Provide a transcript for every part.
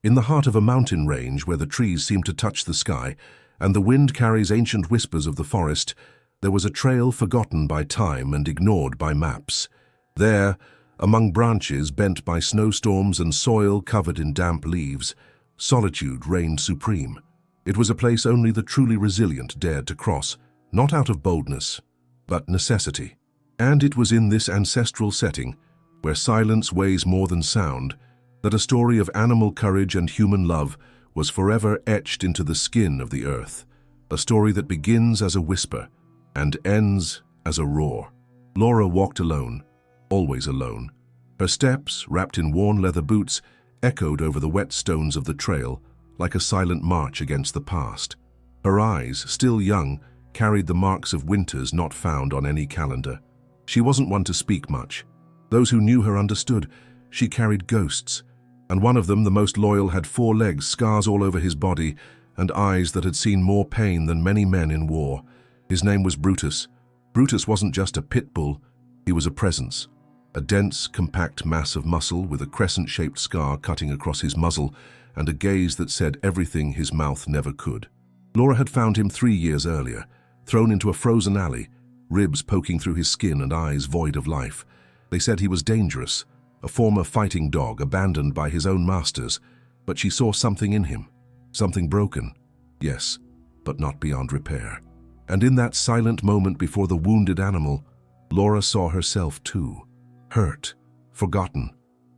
In the heart of a mountain range where the trees seem to touch the sky, and the wind carries ancient whispers of the forest, there was a trail forgotten by time and ignored by maps. There, among branches bent by snowstorms and soil covered in damp leaves, solitude reigned supreme. It was a place only the truly resilient dared to cross, not out of boldness, but necessity. And it was in this ancestral setting, where silence weighs more than sound, that a story of animal courage and human love was forever etched into the skin of the earth. A story that begins as a whisper and ends as a roar. Laura walked alone, always alone. Her steps, wrapped in worn leather boots, echoed over the wet stones of the trail like a silent march against the past. Her eyes, still young, carried the marks of winters not found on any calendar. She wasn't one to speak much. Those who knew her understood. She carried ghosts, and one of them, the most loyal, had 4 legs, scars all over his body, and eyes that had seen more pain than many men in war. His name was Brutus. Brutus wasn't just a pit bull, he was a presence. A dense, compact mass of muscle with a crescent-shaped scar cutting across his muzzle and a gaze that said everything his mouth never could. Laura had found him 3 years earlier, thrown into a frozen alley, ribs poking through his skin and eyes void of life. They said he was dangerous, a former fighting dog abandoned by his own masters, but she saw something in him, something broken, yes, but not beyond repair. And in that silent moment before the wounded animal, Laura saw herself too, hurt, forgotten,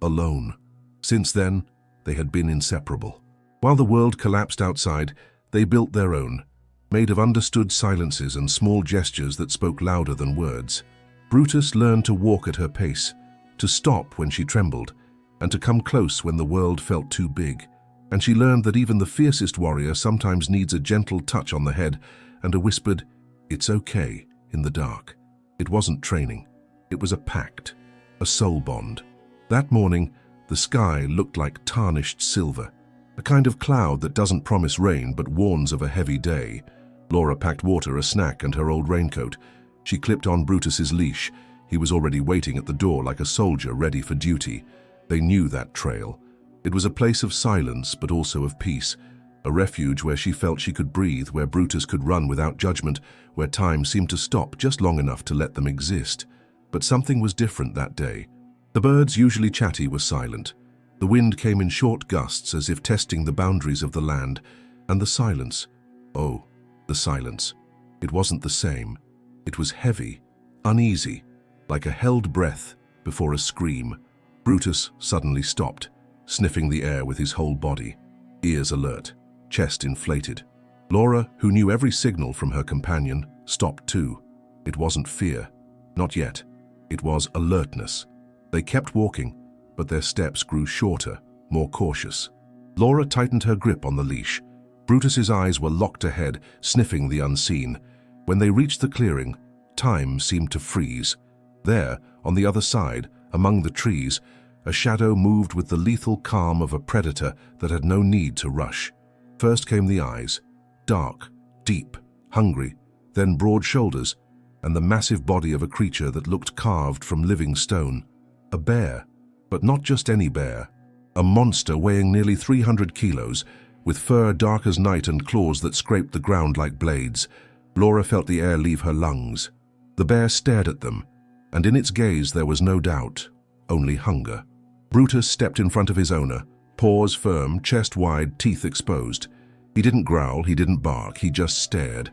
alone. Since then, they had been inseparable. While the world collapsed outside, they built their own, made of understood silences and small gestures that spoke louder than words. Brutus learned to walk at her pace, to stop when she trembled, and to come close when the world felt too big. And she learned that even the fiercest warrior sometimes needs a gentle touch on the head and a whispered, "It's okay," in the dark. It wasn't training. It was a pact, a soul bond. That morning, the sky looked like tarnished silver, a kind of cloud that doesn't promise rain but warns of a heavy day. Laura packed water, a snack, and her old raincoat. She clipped on Brutus's leash. He was already waiting at the door like a soldier ready for duty. They knew that trail. It was a place of silence but also of peace, a refuge where she felt she could breathe, where Brutus could run without judgment, where time seemed to stop just long enough to let them exist. But something was different that day. The birds, usually chatty, were silent. The wind came in short gusts as if testing the boundaries of the land, and the silence, oh, the silence. It wasn't the same. It was heavy, uneasy, like a held breath before a scream. Brutus suddenly stopped, sniffing the air with his whole body, ears alert, chest inflated. Laura, who knew every signal from her companion, stopped too. It wasn't fear, not yet. It was alertness. They kept walking, but their steps grew shorter, more cautious. Laura tightened her grip on the leash. Brutus's eyes were locked ahead, sniffing the unseen. When they reached the clearing, time seemed to freeze. There, on the other side, among the trees, a shadow moved with the lethal calm of a predator that had no need to rush. First came the eyes, dark, deep, hungry, then broad shoulders, and the massive body of a creature that looked carved from living stone. A bear, but not just any bear. A monster weighing nearly 300 kilos, with fur dark as night and claws that scraped the ground like blades. Laura felt the air leave her lungs. The bear stared at them, and in its gaze there was no doubt, only hunger. Brutus stepped in front of his owner, paws firm, chest wide, teeth exposed. He didn't growl, he didn't bark, he just stared,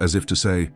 as if to say,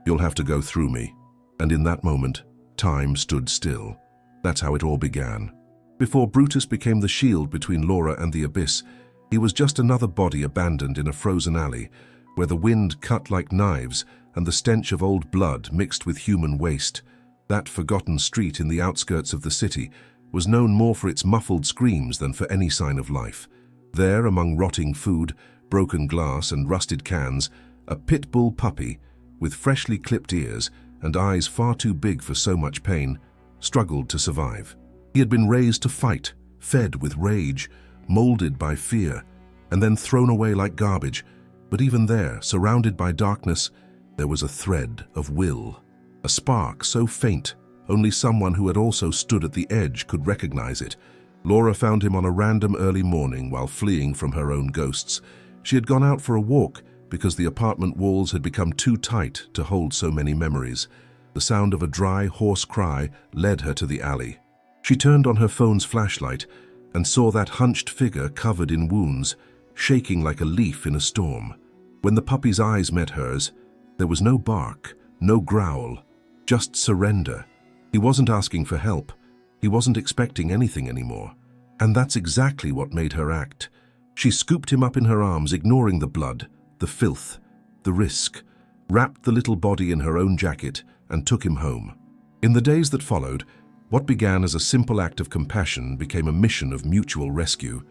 "You'll have to go through me." And in that moment, time stood still. That's how it all began. Before Brutus became the shield between Laura and the abyss, he was just another body abandoned in a frozen alley, where the wind cut like knives and the stench of old blood mixed with human waste. That forgotten street in the outskirts of the city was known more for its muffled screams than for any sign of life. There, among rotting food, broken glass and rusted cans, a pit bull puppy, with freshly clipped ears and eyes far too big for so much pain, struggled to survive. He had been raised to fight, fed with rage, molded by fear, and then thrown away like garbage. But even there, surrounded by darkness, there was a thread of will, a spark so faint only someone who had also stood at the edge could recognize it, Laura found him on a random early morning while fleeing from her own ghosts. She had gone out for a walk because the apartment walls had become too tight to hold so many memories. The sound of a dry, hoarse cry led her to the alley. She turned on her phone's flashlight and saw that hunched figure covered in wounds, shaking like a leaf in a storm. When the puppy's eyes met hers, there was no bark, no growl, just surrender. He wasn't asking for help. He wasn't expecting anything anymore. And that's exactly what made her act. She scooped him up in her arms, ignoring the blood, the filth, the risk, wrapped the little body in her own jacket, and took him home. In the days that followed, what began as a simple act of compassion became a mission of mutual rescue.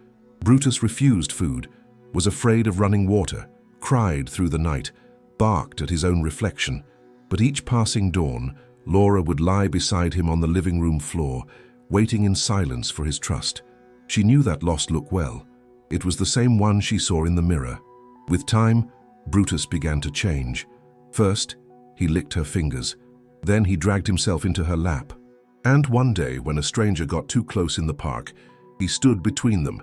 Brutus refused food, was afraid of running water, cried through the night, barked at his own reflection. But each passing dawn, Laura would lie beside him on the living room floor, waiting in silence for his trust. She knew that lost look well. It was the same one she saw in the mirror. With time, Brutus began to change. First, he licked her fingers. Then he dragged himself into her lap. And one day, when a stranger got too close in the park, he stood between them,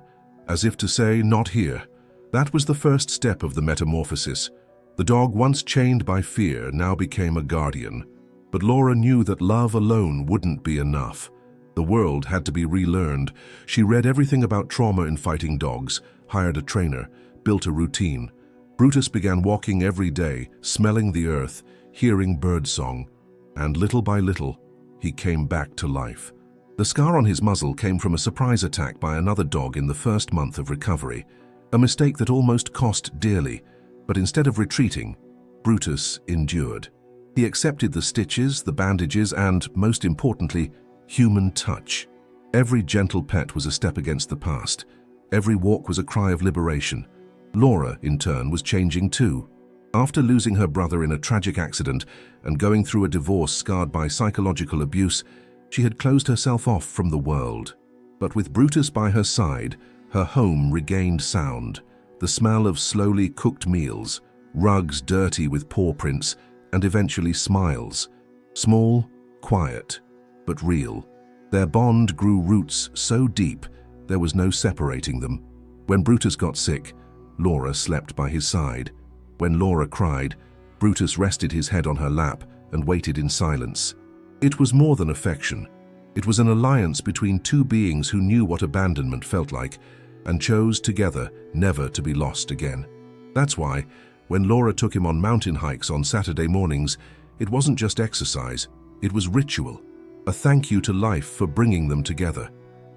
as if to say, "Not here." That was the first step of the metamorphosis. The dog, once chained by fear, now became a guardian. But Laura knew that love alone wouldn't be enough. The world had to be relearned. She read everything about trauma in fighting dogs, hired a trainer, built a routine. Brutus began walking every day, smelling the earth, hearing birdsong, and little by little, he came back to life. The scar on his muzzle came from a surprise attack by another dog in the first month of recovery, a mistake that almost cost dearly, but instead of retreating, Brutus endured. He accepted the stitches, the bandages, and, most importantly, human touch. Every gentle pet was a step against the past. Every walk was a cry of liberation. Laura, in turn, was changing too. After losing her brother in a tragic accident and going through a divorce scarred by psychological abuse, she had closed herself off from the world. But with Brutus by her side, her home regained sound, the smell of slowly cooked meals, rugs dirty with paw prints, and eventually smiles. Small, quiet, but real. Their bond grew roots so deep there was no separating them. When Brutus got sick, Laura slept by his side. When Laura cried, Brutus rested his head on her lap and waited in silence. It was more than affection. It was an alliance between two beings who knew what abandonment felt like and chose together never to be lost again. That's why, when Laura took him on mountain hikes on Saturday mornings, it wasn't just exercise, it was ritual, a thank you to life for bringing them together.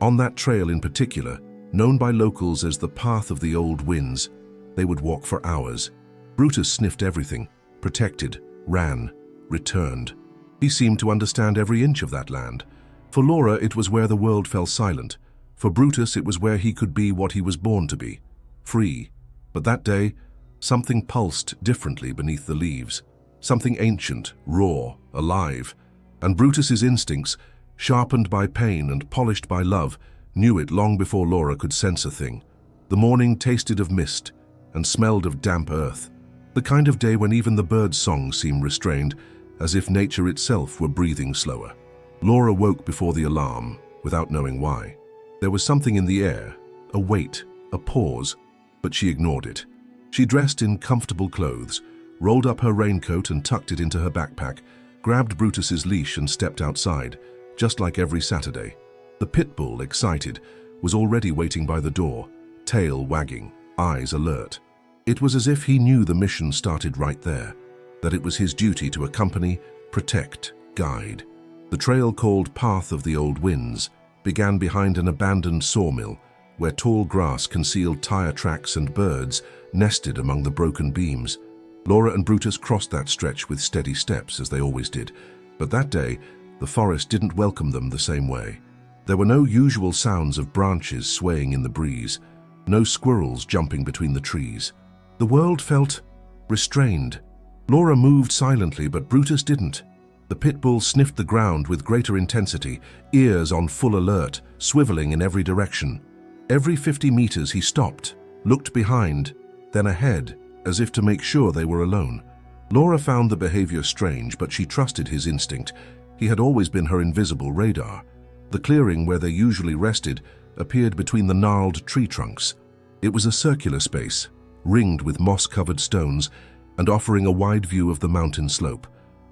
On that trail in particular, known by locals as the Path of the Old Winds, they would walk for hours. Brutus sniffed everything, protected, ran, returned. He seemed to understand every inch of that land. For Laura, it was where the world fell silent. For Brutus, it was where he could be what he was born to be, free. But that day, something pulsed differently beneath the leaves. Something ancient, raw, alive. And Brutus's instincts, sharpened by pain and polished by love, knew it long before Laura could sense a thing. The morning tasted of mist and smelled of damp earth. The kind of day when even the birds' songs seemed restrained, as if nature itself were breathing slower. Laura woke before the alarm, without knowing why. There was something in the air, a weight, a pause, but she ignored it. She dressed in comfortable clothes, rolled up her raincoat and tucked it into her backpack, grabbed Brutus's leash and stepped outside, just like every Saturday. The pit bull, excited, was already waiting by the door, tail wagging, eyes alert. It was as if he knew the mission started right there, that it was his duty to accompany, protect, guide. The trail called Path of the Old Winds began behind an abandoned sawmill, where tall grass concealed tire tracks and birds nested among the broken beams. Laura and Brutus crossed that stretch with steady steps, as they always did, but that day, the forest didn't welcome them the same way. There were no usual sounds of branches swaying in the breeze, no squirrels jumping between the trees. The world felt restrained. Laura moved silently, but Brutus didn't. The pit bull sniffed the ground with greater intensity, ears on full alert, swiveling in every direction. Every 50 meters he stopped, looked behind, then ahead, as if to make sure they were alone. Laura found the behavior strange, but she trusted his instinct. He had always been her invisible radar. The clearing where they usually rested appeared between the gnarled tree trunks. It was a circular space, ringed with moss-covered stones and offering a wide view of the mountain slope.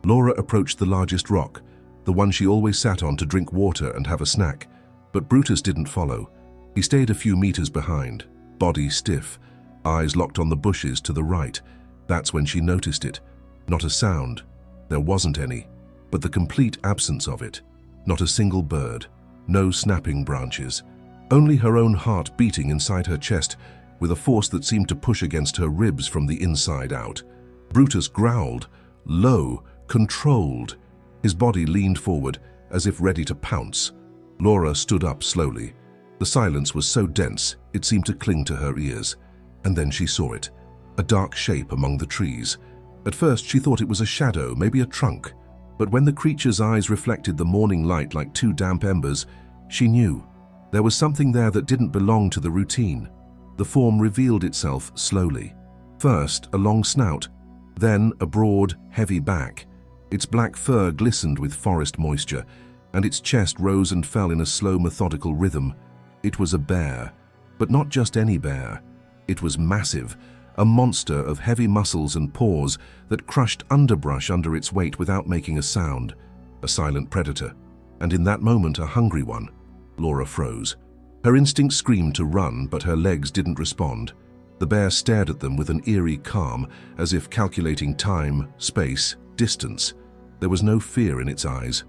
Laura approached the largest rock, the one she always sat on to drink water and have a snack. But Brutus didn't follow. He stayed a few meters behind, body stiff, eyes locked on the bushes to the right. That's when she noticed it. Not a sound. There wasn't any, but the complete absence of it. Not a single bird, no snapping branches. Only her own heart beating inside her chest with a force that seemed to push against her ribs from the inside out. Brutus growled, low, controlled. His body leaned forward as if ready to pounce. Laura stood up slowly. The silence was so dense it seemed to cling to her ears. And then she saw it, a dark shape among the trees. At first she thought it was a shadow, maybe a trunk. But when the creature's eyes reflected the morning light like two damp embers, she knew. There was something there that didn't belong to the routine. The form revealed itself slowly. First, a long snout, then a broad, heavy back. Its black fur glistened with forest moisture, and its chest rose and fell in a slow, methodical rhythm. It was a bear, but not just any bear. It was massive, a monster of heavy muscles and paws that crushed underbrush under its weight without making a sound. A silent predator, and in that moment a hungry one. Laura froze. Her instinct screamed to run, but her legs didn't respond. The bear stared at them with an eerie calm, as if calculating time, space, distance. There was no fear in its eyes,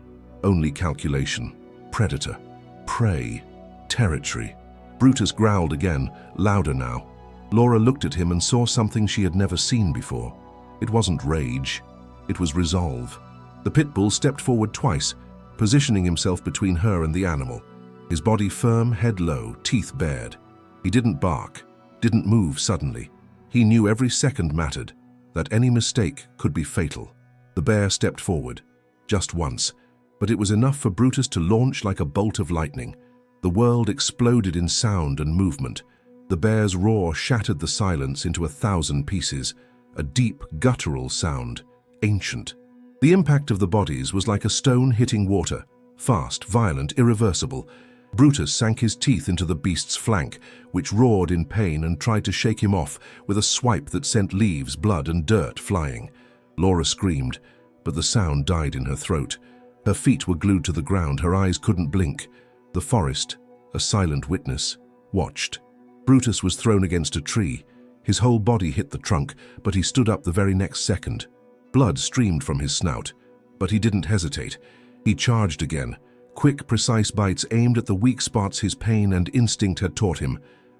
only calculation. Predator, prey, territory. Brutus growled again, louder now. Laura looked at him and saw something she had never seen before. It wasn't rage, it was resolve. The pit bull stepped forward twice, positioning himself between her and the animal. His body firm, head low, teeth bared. He didn't bark, didn't move suddenly. He knew every second mattered, that any mistake could be fatal. The bear stepped forward, just once, but it was enough for Brutus to launch like a bolt of lightning. The world exploded in sound and movement. The bear's roar shattered the silence into 1,000 pieces, a deep, guttural sound, ancient. The impact of the bodies was like a stone hitting water, fast, violent, irreversible. Brutus sank his teeth into the beast's flank, which roared in pain and tried to shake him off with a swipe that sent leaves, blood, and dirt flying. Laura screamed, but the sound died in her throat. Her feet were glued to the ground, her eyes couldn't blink. The forest, a silent witness, watched. Brutus was thrown against a tree. His whole body hit the trunk, but he stood up the very next second. Blood streamed from his snout, but he didn't hesitate. He charged again. Quick, precise bites aimed at the weak spots his pain and instinct had taught him.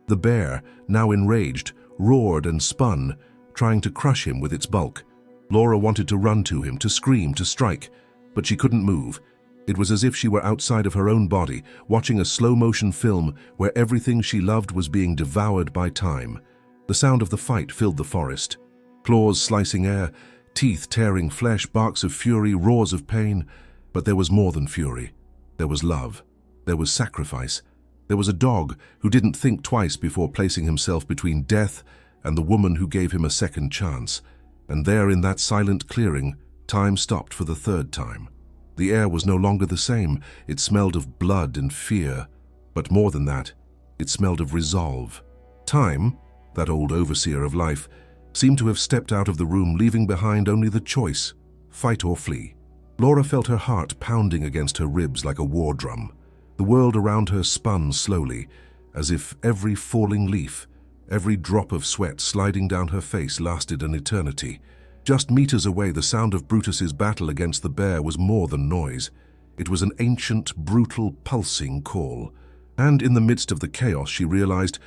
The bear, now enraged, roared and spun, trying to crush him with its bulk. Laura wanted to run to him, to scream, to strike, but she couldn't move. It was as if she were outside of her own body, watching a slow-motion film where everything she loved was being devoured by time. The sound of the fight filled the forest. Claws slicing air, teeth tearing flesh, barks of fury, roars of pain. But there was more than fury. There was love. There was sacrifice. There was a dog who didn't think twice before placing himself between death and the woman who gave him a second chance. And there in that silent clearing, time stopped for the third time. The air was no longer the same. It smelled of blood and fear. But more than that, it smelled of resolve. Time, that old overseer of life, seemed to have stepped out of the room, leaving behind only the choice, fight or flee. Laura felt her heart pounding against her ribs like a war drum. The world around her spun slowly, as if every falling leaf, every drop of sweat sliding down her face lasted an eternity. Just meters away, the sound of Brutus's battle against the bear was more than noise. It was an ancient, brutal, pulsing call. And in the midst of the chaos, she realized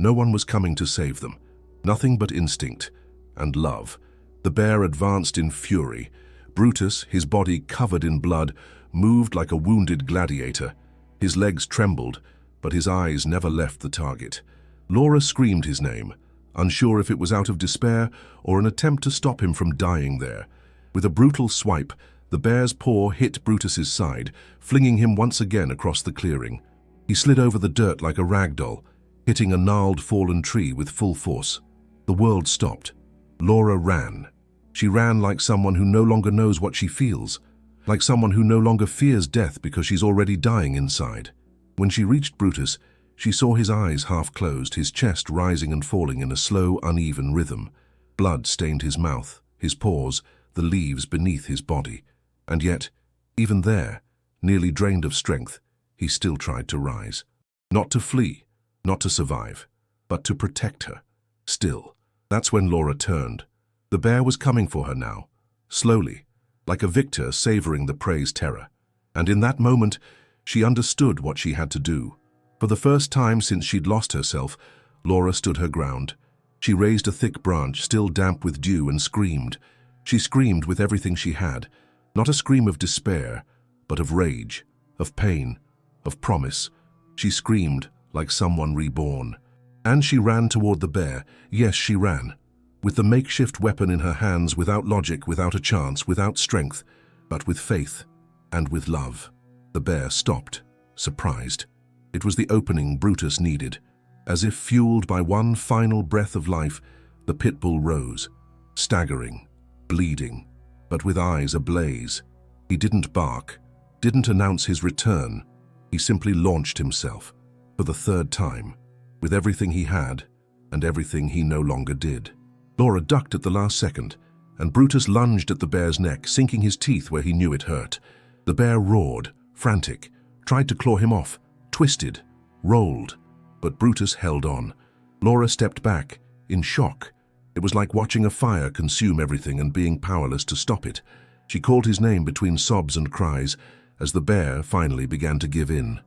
no one was coming to save them. Nothing but instinct and love. The bear advanced in fury. Brutus, his body covered in blood, moved like a wounded gladiator. His legs trembled, but his eyes never left the target. Laura screamed his name, unsure if it was out of despair or an attempt to stop him from dying there. With a brutal swipe, the bear's paw hit Brutus's side, flinging him once again across the clearing. He slid over the dirt like a rag doll, hitting a gnarled fallen tree with full force. The world stopped. Laura ran. She ran like someone who no longer knows what she feels, like someone who no longer fears death because she's already dying inside. When she reached Brutus, She saw his eyes half closed, his chest rising and falling in a slow, uneven rhythm. Blood stained his mouth, his paws, the leaves beneath his body. And yet, even there, nearly drained of strength, he still tried to rise. Not to flee, not to survive, but to protect her. Still, that's when Laura turned. The bear was coming for her now, slowly, like a victor savoring the prey's terror. And in that moment, she understood what she had to do. For the first time since she'd lost herself, Laura stood her ground. She raised a thick branch, still damp with dew, and screamed. She screamed with everything she had, not a scream of despair, but of rage, of pain, of promise. She screamed like someone reborn. And she ran toward the bear. Yes, she ran. With the makeshift weapon in her hands, without logic, without a chance, without strength, but with faith and with love. The bear stopped, surprised. It was the opening Brutus needed. As if fueled by one final breath of life, the pit bull rose, staggering, bleeding, but with eyes ablaze. He didn't bark, didn't announce his return. He simply launched himself, for the third time, with everything he had and everything he no longer did. Laura ducked at the last second, and Brutus lunged at the bear's neck, sinking his teeth where he knew it hurt. The bear roared, frantic, tried to claw him off, twisted, rolled, but Brutus held on. Laura stepped back, in shock. It was like watching a fire consume everything and being powerless to stop it. She called his name between sobs and cries as the bear finally began to give in.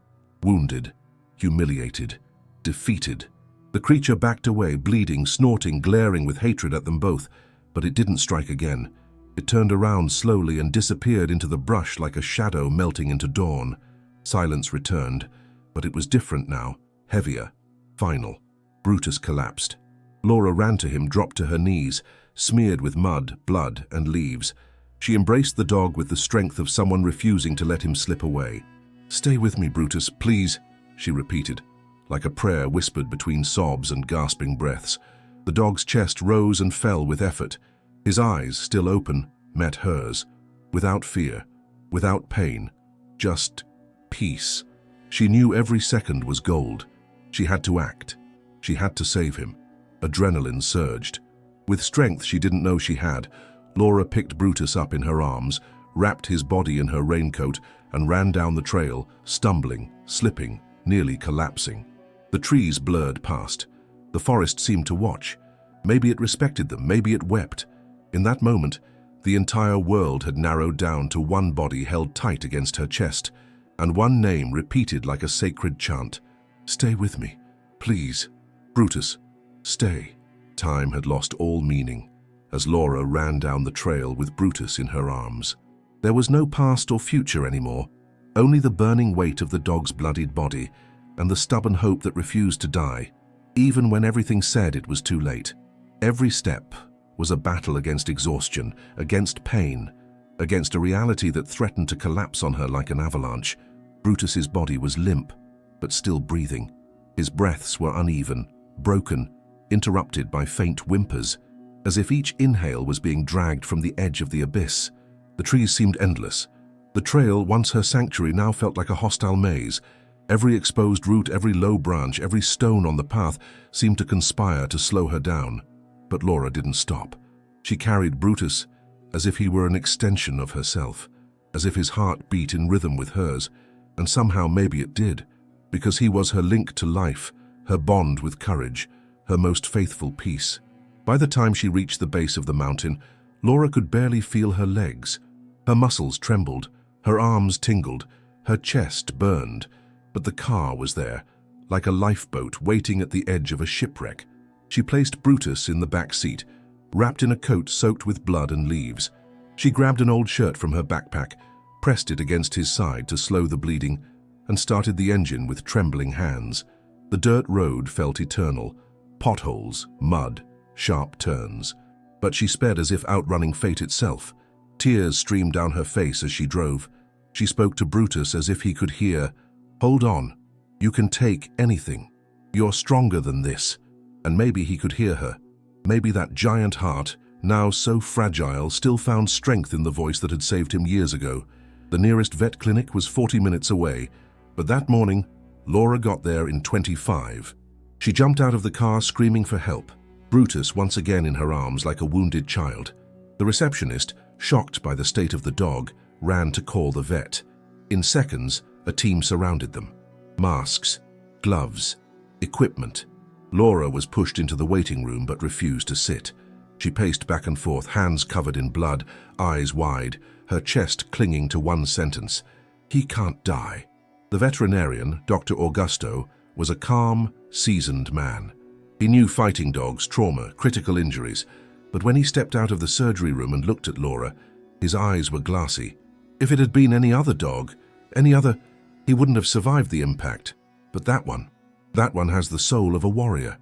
Wounded, humiliated, defeated. The creature backed away, bleeding, snorting, glaring with hatred at them both, but it didn't strike again. It turned around slowly and disappeared into the brush like a shadow melting into dawn. Silence returned, but it was different now, heavier, final. Brutus collapsed. Laura ran to him, dropped to her knees, smeared with mud, blood, and leaves. She embraced the dog with the strength of someone refusing to let him slip away. "Stay with me, Brutus, please," she repeated, like a prayer whispered between sobs and gasping breaths. The dog's chest rose and fell with effort. His eyes, still open, met hers, without fear, without pain, just peace. She knew every second was gold. She had to act. She had to save him. Adrenaline surged. With strength she didn't know she had, Laura picked Brutus up in her arms, wrapped his body in her raincoat, and ran down the trail, stumbling, slipping, nearly collapsing. The trees blurred past. The forest seemed to watch. Maybe it respected them, maybe it wept. In that moment, the entire world had narrowed down to one body held tight against her chest, and one name repeated like a sacred chant. "Stay with me, please. Brutus, stay." Time had lost all meaning as Laura ran down the trail with Brutus in her arms. There was no past or future anymore, only the burning weight of the dog's bloodied body and the stubborn hope that refused to die, even when everything said it was too late. Every step was a battle against exhaustion, against pain, against a reality that threatened to collapse on her like an avalanche. Brutus's body was limp, but still breathing. His breaths were uneven, broken, interrupted by faint whimpers, as if each inhale was being dragged from the edge of the abyss. The trees seemed endless. The trail, once her sanctuary, now felt like a hostile maze. Every exposed root, every low branch, every stone on the path seemed to conspire to slow her down. But Laura didn't stop. She carried Brutus as if he were an extension of herself, as if his heart beat in rhythm with hers, and somehow maybe it did, because he was her link to life, her bond with courage, her most faithful piece. By the time she reached the base of the mountain, Laura could barely feel her legs. Her muscles trembled, her arms tingled, her chest burned, but the car was there, like a lifeboat waiting at the edge of a shipwreck. She placed Brutus in the back seat, wrapped in a coat soaked with blood and leaves. She grabbed an old shirt from her backpack, pressed it against his side to slow the bleeding, and started the engine with trembling hands. The dirt road felt eternal, potholes, mud, sharp turns. But she sped as if outrunning fate itself. Tears streamed down her face as she drove. She spoke to Brutus as if he could hear, "Hold on, you can take anything. You're stronger than this." And maybe he could hear her. Maybe that giant heart, now so fragile, still found strength in the voice that had saved him years ago. The nearest vet clinic was 40 minutes away, but that morning, Laura got there in 25. She jumped out of the car screaming for help, Brutus once again in her arms like a wounded child. The receptionist, shocked by the state of the dog, ran to call the vet. In seconds, a team surrounded them. Masks, gloves, equipment. Laura was pushed into the waiting room but refused to sit. She paced back and forth, hands covered in blood, eyes wide, her chest clinging to one sentence: "He can't die." The veterinarian, Dr. Augusto, was a calm, seasoned man. He knew fighting dogs, trauma, critical injuries, but when he stepped out of the surgery room and looked at Laura, his eyes were glassy. If it had been any other dog, he wouldn't have survived the impact. But that one has the soul of a warrior.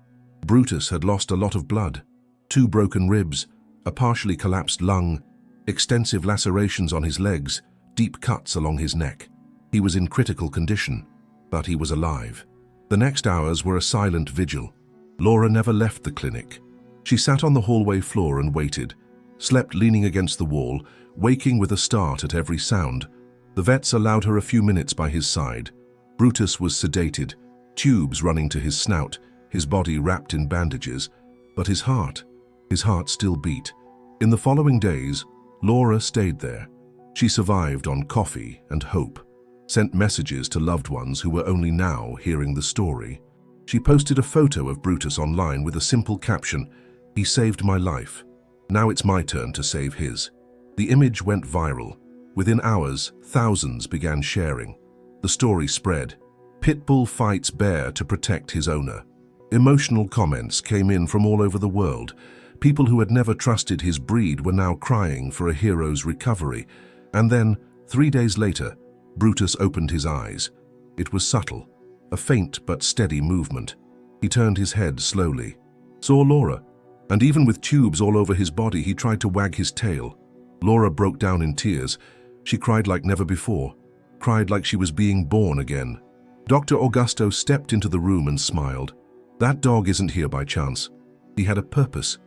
Brutus had lost a lot of blood. 2 broken ribs, a partially collapsed lung, extensive lacerations on his legs, deep cuts along his neck. He was in critical condition, but he was alive. The next hours were a silent vigil. Laura never left the clinic. She sat on the hallway floor and waited, slept leaning against the wall, waking with a start at every sound. The vets allowed her a few minutes by his side. Brutus was sedated, tubes running to his snout, his body wrapped in bandages, but his heart still beat. In the following days, Laura stayed there. She survived on coffee and hope, sent messages to loved ones who were only now hearing the story. She posted a photo of Brutus online with a simple caption: "He saved my life. Now it's my turn to save his." The image went viral. Within hours, thousands began sharing. The story spread. Pitbull fights bear to protect his owner. Emotional comments came in from all over the world. People who had never trusted his breed were now crying for a hero's recovery. And then, 3 days later, Brutus opened his eyes. It was subtle, a faint but steady movement. He turned his head slowly, saw Laura, and even with tubes all over his body, he tried to wag his tail. Laura broke down in tears. She cried like never before, cried like she was being born again. Dr. Augusto stepped into the room and smiled. That dog isn't here by chance. He had a purpose.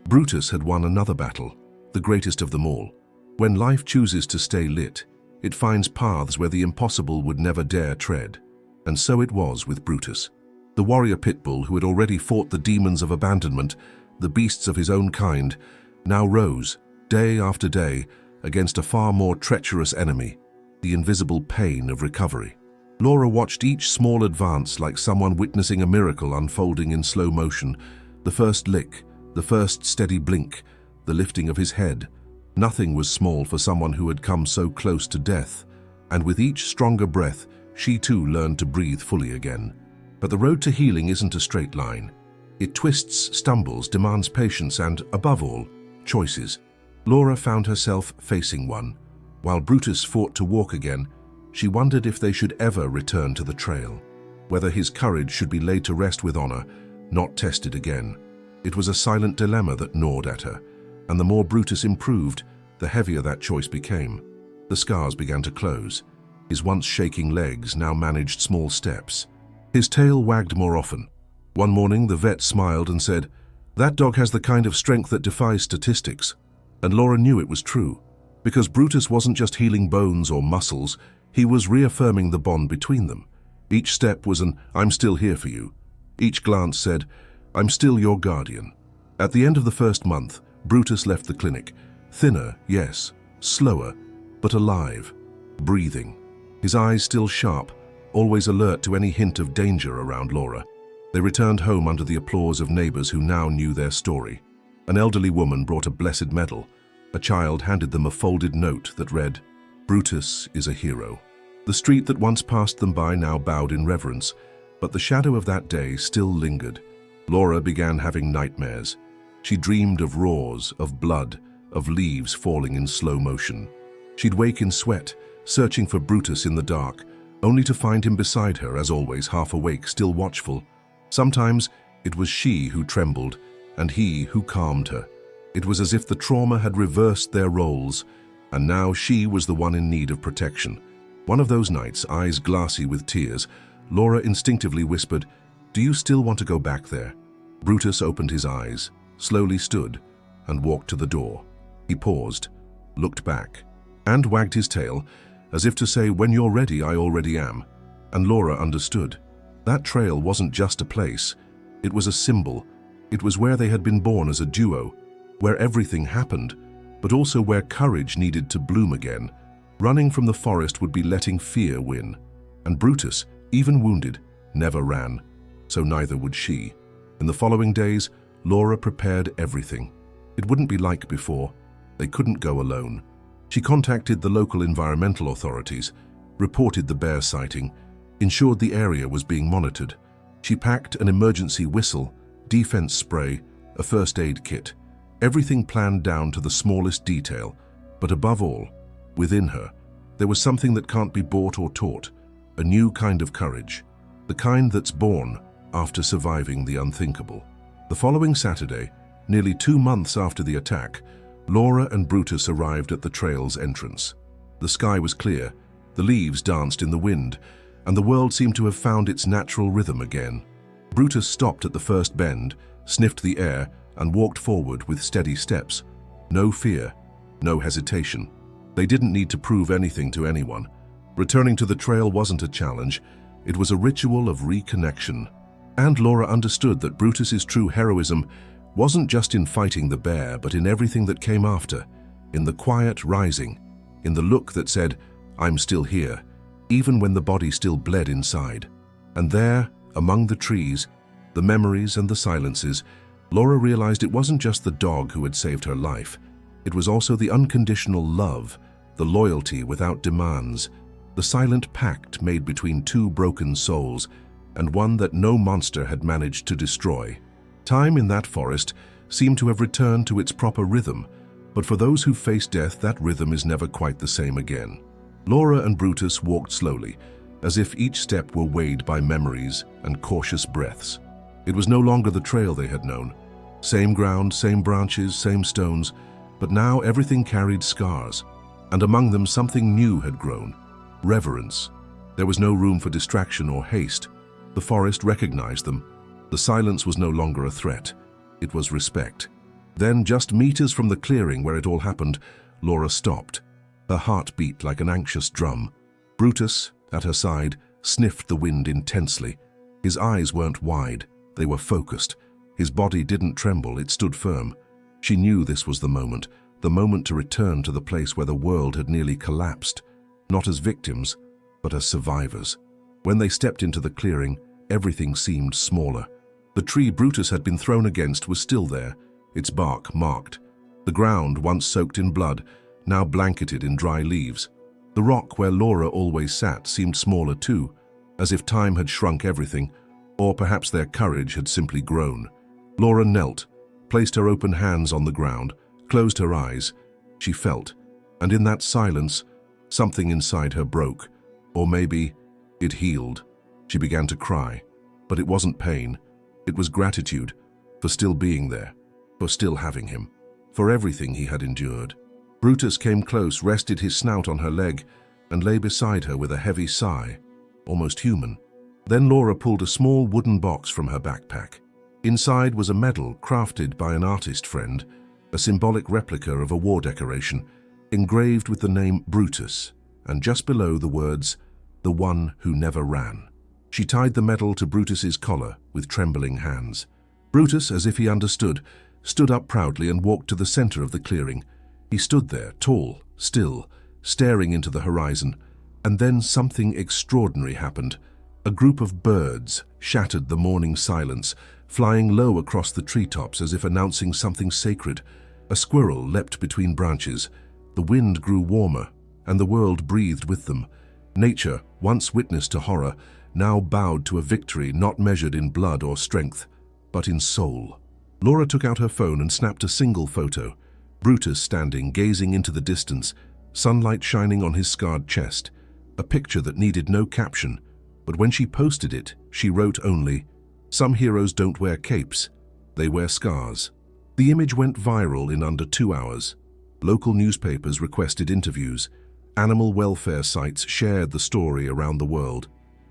Brutus had won another battle, the greatest of them all. When life chooses to stay lit, it finds paths where the impossible would never dare tread. And so it was with Brutus. The warrior pitbull who had already fought the demons of abandonment, the beasts of his own kind, now rose, day after day, against a far more treacherous enemy, the invisible pain of recovery. Laura watched each small advance like someone witnessing a miracle unfolding in slow motion. The first lick, the first steady blink, the lifting of his head. Nothing was small for someone who had come so close to death, and with each stronger breath, she too learned to breathe fully again. But the road to healing isn't a straight line. It twists, stumbles, demands patience and, above all, choices. Laura found herself facing one. While Brutus fought to walk again, she wondered if they should ever return to the trail, whether his courage should be laid to rest with honor, not tested again. It was a silent dilemma that gnawed at her, and the more Brutus improved, the heavier that choice became. The scars began to close. His once shaking legs now managed small steps. His tail wagged more often. One morning, the vet smiled and said, "That dog has the kind of strength that defies statistics." And Laura knew it was true, because Brutus wasn't just healing bones or muscles, he was reaffirming the bond between them. Each step was an "I'm still here for you." Each glance said, "I'm still your guardian." At the end of the first month, Brutus left the clinic. Thinner, yes, slower, but alive, breathing. His eyes still sharp, always alert to any hint of danger around Laura. They returned home under the applause of neighbors who now knew their story. An elderly woman brought a blessed medal. A child handed them a folded note that read, "Brutus is a hero." The street that once passed them by now bowed in reverence, but the shadow of that day still lingered. Laura began having nightmares. She dreamed of roars, of blood, of leaves falling in slow motion. She'd wake in sweat, searching for Brutus in the dark, only to find him beside her, as always, half awake, still watchful. Sometimes it was she who trembled, and he who calmed her. It was as if the trauma had reversed their roles, and now she was the one in need of protection. One of those nights, eyes glassy with tears, Laura instinctively whispered, "Do you still want to go back there?" Brutus opened his eyes, slowly stood, and walked to the door. He paused, looked back, and wagged his tail, as if to say, "When you're ready, I already am." And Laura understood. That trail wasn't just a place, it was a symbol. It was where they had been born as a duo, where everything happened, but also where courage needed to bloom again. Running from the forest would be letting fear win. And Brutus, even wounded, never ran, so neither would she. In the following days, Laura prepared everything. It wouldn't be like before. They couldn't go alone. She contacted the local environmental authorities, reported the bear sighting, ensured the area was being monitored. She packed an emergency whistle, defense spray, a first aid kit. Everything planned down to the smallest detail, but above all, within her, there was something that can't be bought or taught, a new kind of courage, the kind that's born after surviving the unthinkable. The following Saturday, nearly 2 months after the attack, Laura and Brutus arrived at the trail's entrance. The sky was clear, the leaves danced in the wind, and the world seemed to have found its natural rhythm again. Brutus stopped at the first bend, sniffed the air, and walked forward with steady steps. No fear, no hesitation. They didn't need to prove anything to anyone. Returning to the trail wasn't a challenge, it was a ritual of reconnection. And Laura understood that Brutus's true heroism wasn't just in fighting the bear, but in everything that came after, in the quiet rising, in the look that said, "I'm still here," even when the body still bled inside. And there, among the trees, the memories and the silences, Laura realized it wasn't just the dog who had saved her life. It was also the unconditional love, the loyalty without demands, the silent pact made between two broken souls, and one that no monster had managed to destroy. Time in that forest seemed to have returned to its proper rhythm, but for those who face death, that rhythm is never quite the same again. Laura and Brutus walked slowly, as if each step were weighed by memories and cautious breaths. It was no longer the trail they had known. Same ground, same branches, same stones, but now everything carried scars, and among them something new had grown: reverence. There was no room for distraction or haste. The forest recognized them. The silence was no longer a threat. It was respect. Then, just meters from the clearing where it all happened, Laura stopped. Her heart beat like an anxious drum. Brutus, at her side, sniffed the wind intensely. His eyes weren't wide, they were focused. His body didn't tremble, it stood firm. She knew this was the moment to return to the place where the world had nearly collapsed, not as victims, but as survivors. When they stepped into the clearing, everything seemed smaller. The tree Brutus had been thrown against was still there, its bark marked. The ground, once soaked in blood, now blanketed in dry leaves. The rock where Laura always sat seemed smaller too, as if time had shrunk everything, or perhaps their courage had simply grown. Laura knelt, placed her open hands on the ground, closed her eyes. She felt, and in that silence, something inside her broke, or maybe it healed. She began to cry, but it wasn't pain. It was gratitude for still being there, for still having him, for everything he had endured. Brutus came close, rested his snout on her leg, and lay beside her with a heavy sigh, almost human. Then Laura pulled a small wooden box from her backpack. Inside was a medal crafted by an artist friend, a symbolic replica of a war decoration, engraved with the name Brutus, and just below the words, "The one who never ran." She tied the medal to Brutus's collar with trembling hands. Brutus, as if he understood, stood up proudly and walked to the center of the clearing. He stood there, tall, still, staring into the horizon, and then something extraordinary happened. A group of birds shattered the morning silence, flying low across the treetops as if announcing something sacred. A squirrel leapt between branches. The wind grew warmer, and the world breathed with them. Nature, once witness to horror, now bowed to a victory not measured in blood or strength, but in soul. Laura took out her phone and snapped a single photo. Brutus standing, gazing into the distance, sunlight shining on his scarred chest. A picture that needed no caption, but when she posted it, she wrote only, "Some heroes don't wear capes, they wear scars." The image went viral in under 2 hours. Local newspapers requested interviews. Animal welfare sites shared the story around the world.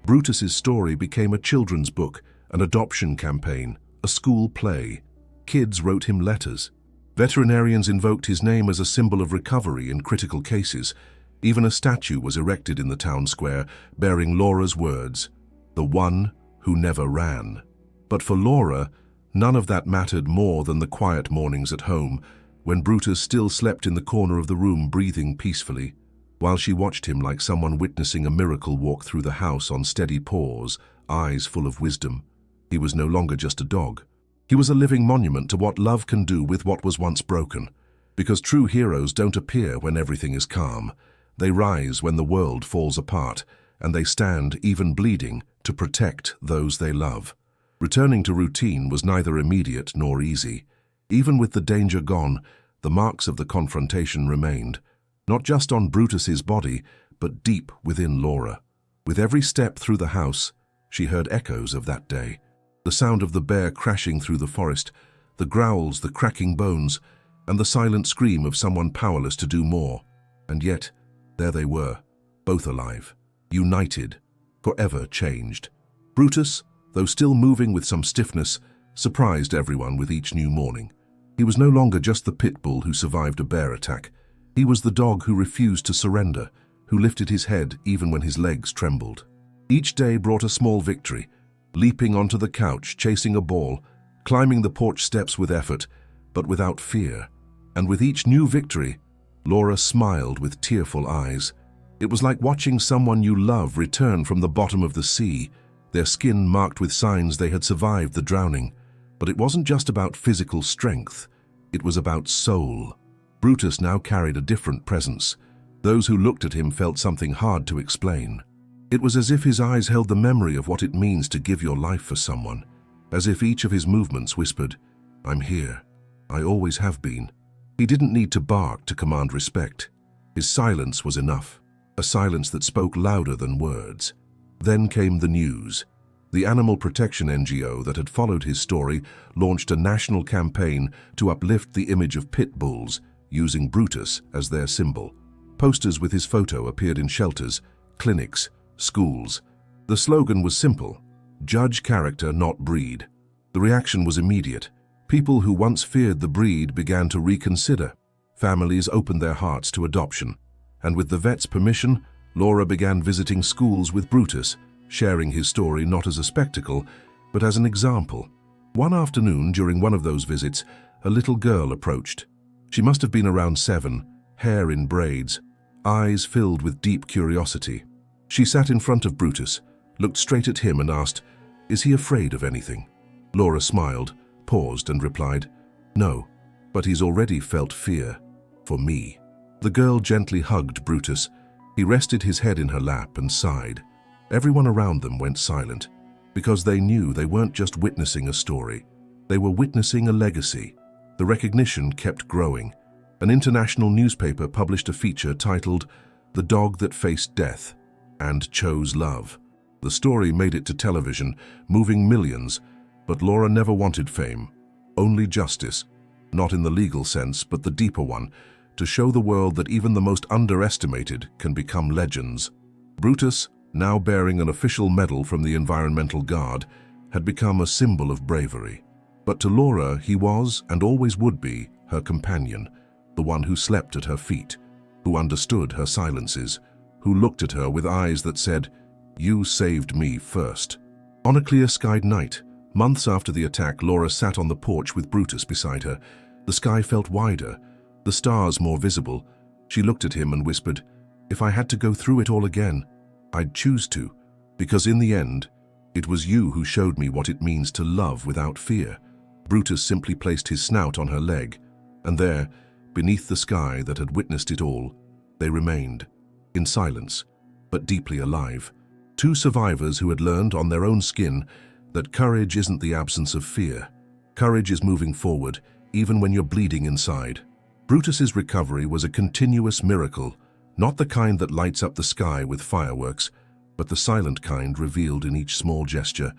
Brutus's story became a children's book, an adoption campaign, a school play. Kids wrote him letters. Veterinarians invoked his name as a symbol of recovery in critical cases. Even a statue was erected in the town square, bearing Laura's words, "The one who never ran. But for Laura, none of that mattered more than the quiet mornings at home, when Brutus still slept in the corner of the room breathing peacefully, while she watched him like someone witnessing a miracle walk through the house on steady paws, eyes full of wisdom. He was no longer just a dog. He was a living monument to what love can do with what was once broken. Because true heroes don't appear when everything is calm. They rise when the world falls apart, and they stand, even bleeding, to protect those they love. Returning to routine was neither immediate nor easy. Even with the danger gone, the marks of the confrontation remained, not just on Brutus's body, but deep within Laura. With every step through the house, she heard echoes of that day. The sound of the bear crashing through the forest, the growls, the cracking bones, and the silent scream of someone powerless to do more. And yet, there they were, both alive, united, forever changed. Brutus, though still moving with some stiffness, surprised everyone with each new morning. He was no longer just the pit bull who survived a bear attack. He was the dog who refused to surrender, who lifted his head even when his legs trembled. Each day brought a small victory, leaping onto the couch, chasing a ball, climbing the porch steps with effort, but without fear. And with each new victory, Laura smiled with tearful eyes. It was like watching someone you love return from the bottom of the sea, their skin marked with signs they had survived the drowning. But it wasn't just about physical strength, it was about soul. Brutus now carried a different presence. Those who looked at him felt something hard to explain. It was as if his eyes held the memory of what it means to give your life for someone, as if each of his movements whispered, "I'm here. I always have been." He didn't need to bark to command respect. His silence was enough, a silence that spoke louder than words. Then came the news. The animal protection NGO that had followed his story launched a national campaign to uplift the image of pit bulls, using Brutus as their symbol. Posters with his photo appeared in shelters, clinics, schools. The slogan was simple: judge character, not breed. The reaction was immediate. People who once feared the breed began to reconsider. Families opened their hearts to adoption. And with the vet's permission, Laura began visiting schools with Brutus, sharing his story not as a spectacle, but as an example. One afternoon during one of those visits, a little girl approached. She must have been around 7, hair in braids, eyes filled with deep curiosity. She sat in front of Brutus, looked straight at him and asked, "Is he afraid of anything?" Laura smiled, paused and replied, "No, but he's already felt fear. For me." The girl gently hugged Brutus. He rested his head in her lap and sighed. Everyone around them went silent, because they knew they weren't just witnessing a story. They were witnessing a legacy. The recognition kept growing. An international newspaper published a feature titled "The Dog That Faced Death and Chose Love." The story made it to television, moving millions, but Laura never wanted fame, only justice, not in the legal sense, but the deeper one, to show the world that even the most underestimated can become legends. Brutus, now bearing an official medal from the Environmental Guard, had become a symbol of bravery. But to Laura, he was, and always would be, her companion, the one who slept at her feet, who understood her silences, who looked at her with eyes that said, "You saved me first." On a clear-skied night, months after the attack, Laura sat on the porch with Brutus beside her. The sky felt wider, the stars more visible. She looked at him and whispered, "If I had to go through it all again, I'd choose to, because in the end, it was you who showed me what it means to love without fear." Brutus simply placed his snout on her leg, and there, beneath the sky that had witnessed it all, they remained, in silence, but deeply alive. Two survivors who had learned on their own skin that courage isn't the absence of fear. Courage is moving forward, even when you're bleeding inside. Brutus's recovery was a continuous miracle, not the kind that lights up the sky with fireworks, but the silent kind revealed in each small gesture,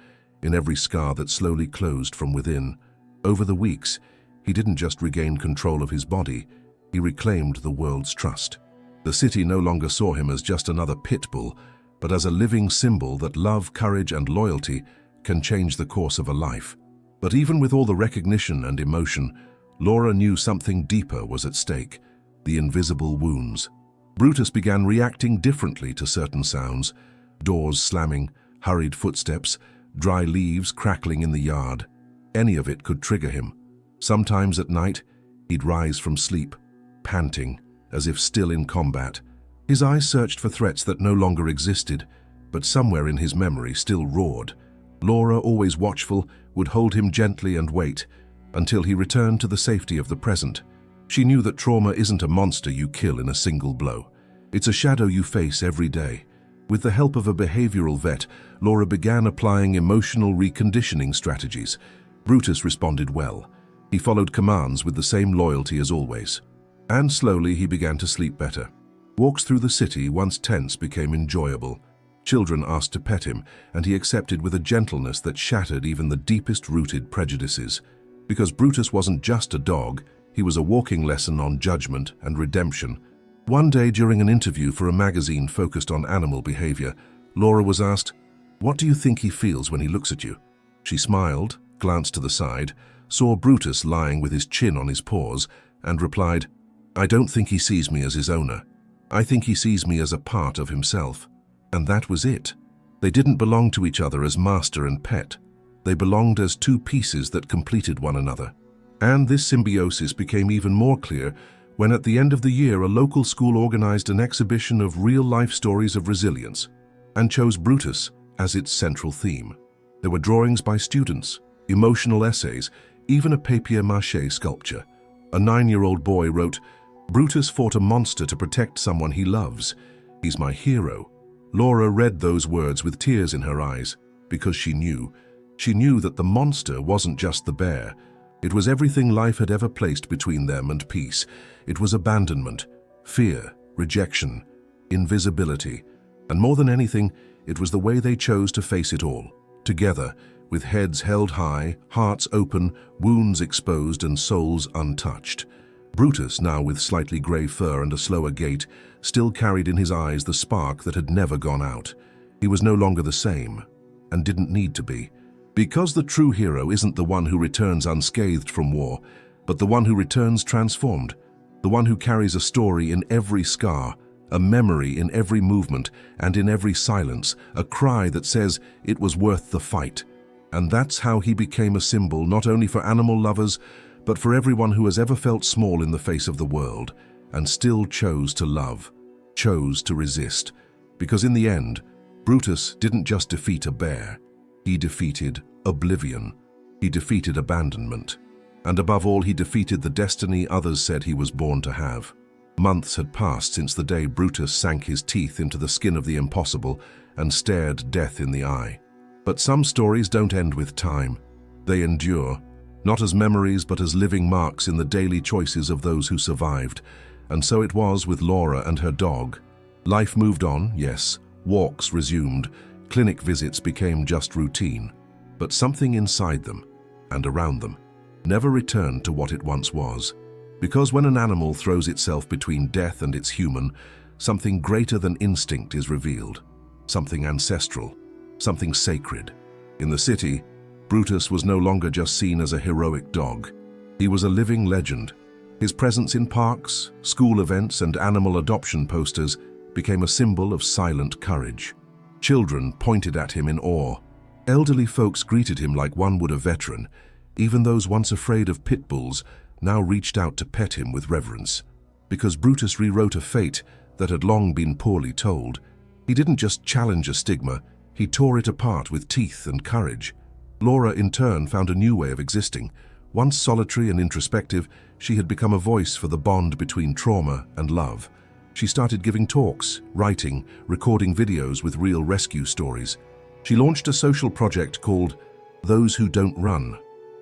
in every scar that slowly closed from within. Over the weeks, he didn't just regain control of his body, he reclaimed the world's trust. The city no longer saw him as just another pit bull, but as a living symbol that love, courage, and loyalty can change the course of a life. But even with all the recognition and emotion, Laura knew something deeper was at stake: the invisible wounds. Brutus began reacting differently to certain sounds: doors slamming, hurried footsteps, dry leaves crackling in the yard. Any of it could trigger him. Sometimes at night, he'd rise from sleep, panting, as if still in combat. His eyes searched for threats that no longer existed, but somewhere in his memory still roared. Laura, always watchful, would hold him gently and wait until he returned to the safety of the present. She knew that trauma isn't a monster you kill in a single blow. It's a shadow you face every day. With the help of a behavioral vet, Laura began applying emotional reconditioning strategies. Brutus responded well. He followed commands with the same loyalty as always. And slowly he began to sleep better. Walks through the city, once tense, became enjoyable. Children asked to pet him, and he accepted with a gentleness that shattered even the deepest-rooted prejudices. Because Brutus wasn't just a dog, he was a walking lesson on judgment and redemption. One day during an interview for a magazine focused on animal behavior, Laura was asked, "What do you think he feels when he looks at you?" She smiled, glanced to the side, saw Brutus lying with his chin on his paws, and replied, "I don't think he sees me as his owner. I think he sees me as a part of himself." And that was it. They didn't belong to each other as master and pet. They belonged as two pieces that completed one another. And this symbiosis became even more clear when at the end of the year a local school organized an exhibition of real-life stories of resilience and chose Brutus as its central theme. There were drawings by students, emotional essays, even a papier-mâché sculpture. A 9-year-old boy wrote, "Brutus fought a monster to protect someone he loves. He's my hero." Laura read those words with tears in her eyes because she knew that the monster wasn't just the bear. It was everything life had ever placed between them and peace. It was abandonment, fear, rejection, invisibility, and more than anything, it was the way they chose to face it all, together, with heads held high, hearts open, wounds exposed, and souls untouched. Brutus, now with slightly grey fur and a slower gait, still carried in his eyes the spark that had never gone out. He was no longer the same, and didn't need to be. Because the true hero isn't the one who returns unscathed from war, but the one who returns transformed, the one who carries a story in every scar, a memory in every movement and in every silence, a cry that says it was worth the fight. And that's how he became a symbol not only for animal lovers, but for everyone who has ever felt small in the face of the world and still chose to love, chose to resist. Because in the end, Brutus didn't just defeat a bear. He defeated oblivion. He defeated abandonment. And above all, he defeated the destiny others said he was born to have. Months had passed since the day Brutus sank his teeth into the skin of the impossible and stared death in the eye. But some stories don't end with time. They endure, not as memories but as living marks in the daily choices of those who survived. And so it was with Laura and her dog. Life moved on, yes, walks resumed, clinic visits became just routine. But something inside them, and around them, never returned to what it once was. Because when an animal throws itself between death and its human, something greater than instinct is revealed. Something ancestral, something sacred. In the city, Brutus was no longer just seen as a heroic dog. He was a living legend. His presence in parks, school events, and animal adoption posters became a symbol of silent courage. Children pointed at him in awe. Elderly folks greeted him like one would a veteran. Even those once afraid of pit bulls now reached out to pet him with reverence. Because Brutus rewrote a fate that had long been poorly told. He didn't just challenge a stigma, he tore it apart with teeth and courage. Laura, in turn, found a new way of existing. Once solitary and introspective, she had become a voice for the bond between trauma and love. She started giving talks, writing, recording videos with real rescue stories. She launched a social project called Those Who Don't Run,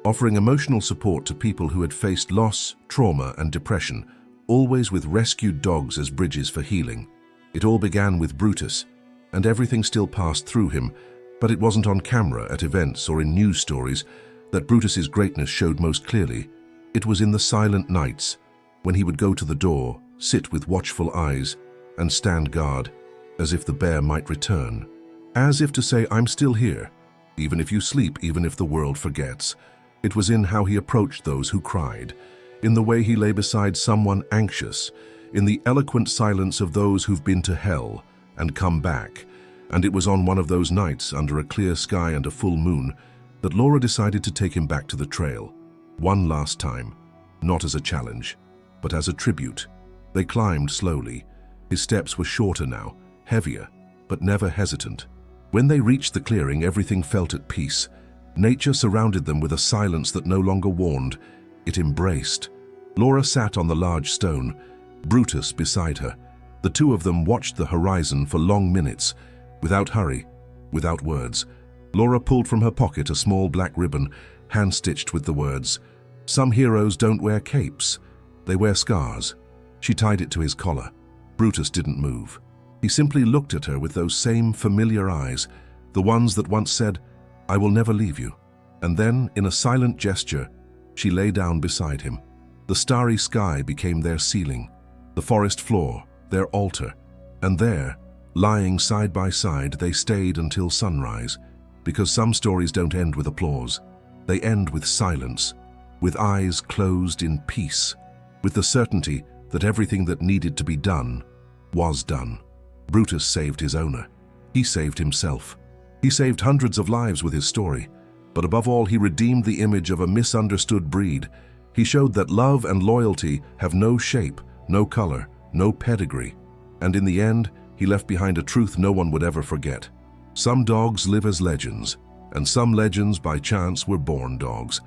offering emotional support to people who had faced loss, trauma, and depression, always with rescued dogs as bridges for healing. It all began with Brutus, and everything still passed through him, but it wasn't on camera at events or in news stories that Brutus's greatness showed most clearly. It was in the silent nights, when he would go to the door, sit with watchful eyes, and stand guard, as if the bear might return. As if to say, I'm still here, even if you sleep, even if the world forgets. It was in how he approached those who cried, in the way he lay beside someone anxious, in the eloquent silence of those who've been to hell and come back. And it was on one of those nights, under a clear sky and a full moon, that Laura decided to take him back to the trail. One last time, not as a challenge, but as a tribute. They climbed slowly. His steps were shorter now, heavier, but never hesitant. When they reached the clearing, everything felt at peace. Nature surrounded them with a silence that no longer warned. It embraced. Laura sat on the large stone, Brutus beside her. The two of them watched the horizon for long minutes, without hurry, without words. Laura pulled from her pocket a small black ribbon, hand-stitched with the words, "Some heroes don't wear capes, they wear scars." She tied it to his collar. Brutus didn't move. He simply looked at her with those same familiar eyes, the ones that once said, "I will never leave you." And then, in a silent gesture, she lay down beside him. The starry sky became their ceiling, the forest floor, their altar, and there, lying side by side, they stayed until sunrise, because some stories don't end with applause. They end with silence, with eyes closed in peace, with the certainty that everything that needed to be done was done. Brutus saved his owner. He saved himself. He saved hundreds of lives with his story, but above all, he redeemed the image of a misunderstood breed. He showed that love and loyalty have no shape, no color, no pedigree. And in the end, he left behind a truth no one would ever forget. Some dogs live as legends, and some legends by chance were born dogs.